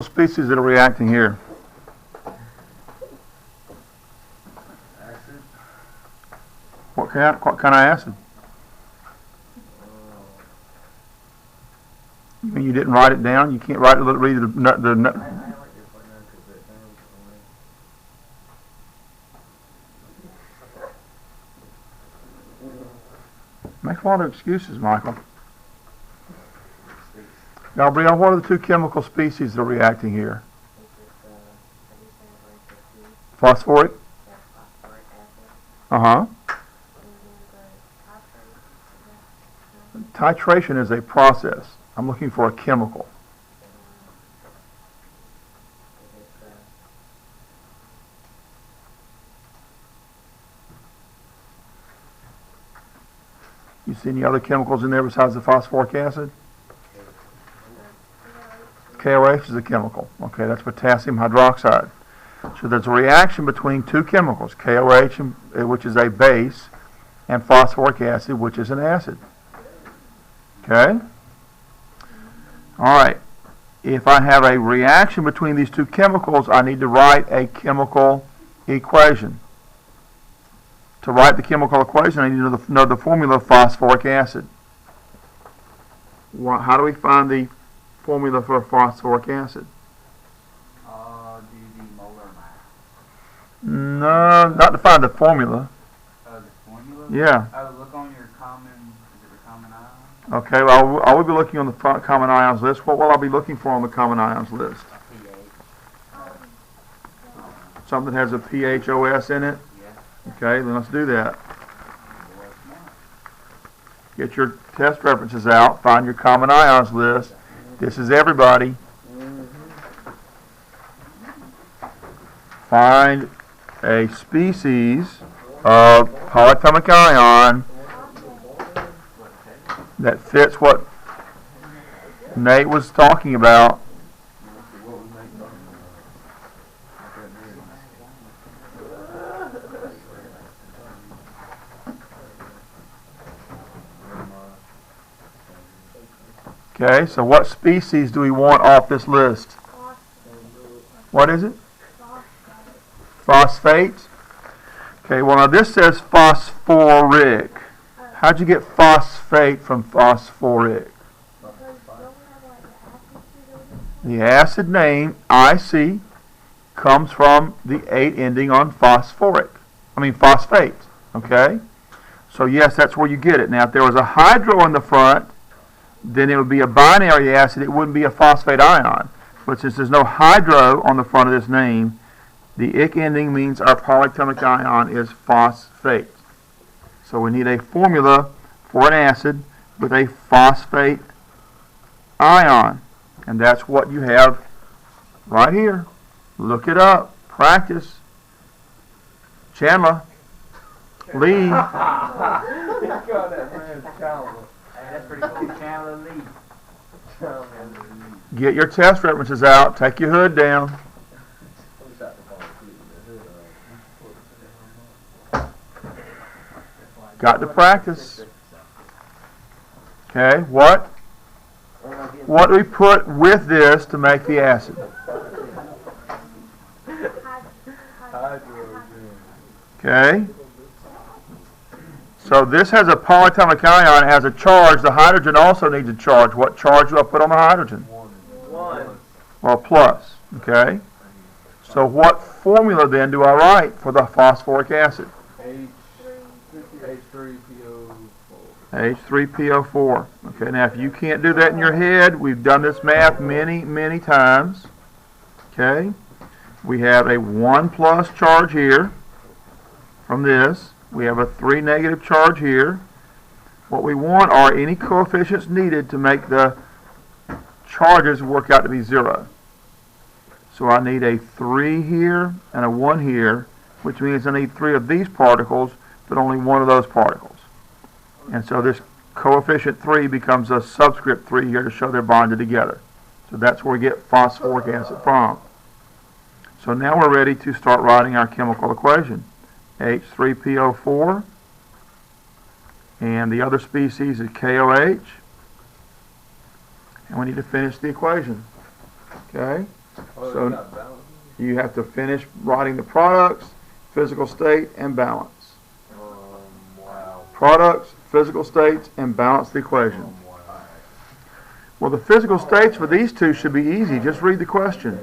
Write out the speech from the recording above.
Species that are reacting here. Acid. What kind of acid? You mean you didn't write it down? You can't write it. Read the Make a lot of excuses, Michael. Gabrielle, what are the two chemical species that are reacting here? Phosphoric? Uh-huh. Titration is a process. I'm looking for a chemical. You see any other chemicals in there besides the phosphoric acid? KOH is a chemical. Okay, that's potassium hydroxide. So there's a reaction between two chemicals, KOH, which is a base, and phosphoric acid, which is an acid. Okay? All right. If I have a reaction between these two chemicals, I need to write a chemical equation. To write the chemical equation, I need to know the formula of phosphoric acid. How do we find the formula for phosphoric acid? Do the molar mass. No, not to find the formula. The formula? Yeah. Look on your common, is it the common ion? Okay, well, I will be looking on the common ions list. What will I be looking for on the common ions list? pH. Something that has a PHOS in it? Yeah. Okay, then let's do that. Get your test references out, find your common ions list. This is everybody. Find a species of polyatomic ion that fits what Nate was talking about. Okay, so what species do we want off this list? What is it? Phosphates? Okay, well now this says phosphoric. How'd you get phosphate from phosphoric? The acid name, IC, comes from the 8 ending on phosphate. Okay? So yes, that's where you get it. Now if there was a hydro in the front, then it would be a binary acid. It wouldn't be a phosphate ion. But since there's no hydro on the front of this name, the ic ending means our polyatomic ion is phosphate. So we need a formula for an acid with a phosphate ion. And that's what you have right here. Look it up. Practice. Chandler. Lee. That's pretty cool. Chandler Lee. Get your test references out. Take your hood down. Got to practice. Okay, what do we put with this to make the acid? Okay. So this has a polyatomic ion, it has a charge. The hydrogen also needs a charge. What charge do I put on the hydrogen? 1. Well, plus. Okay. So what formula then do I write for the phosphoric acid? H3PO4. Okay, now if you can't do that in your head, we've done this math many, many times. Okay. We have a 1 plus charge here from this. We have a 3 negative charge here. What we want are any coefficients needed to make the charges work out to be 0. So I need a 3 here and a 1 here, which means I need 3 of these particles, but only 1 of those particles. And so this coefficient 3 becomes a subscript 3 here to show they're bonded together. So that's where we get phosphoric acid from. So now we're ready to start writing our chemical equation. H3PO4, and the other species is KOH, and we need to finish the equation. Okay? So you have to finish writing the products, physical state, and balance. Wow. Products, physical states, and balance the equation. Well, the physical states for these two should be easy. Just read the question.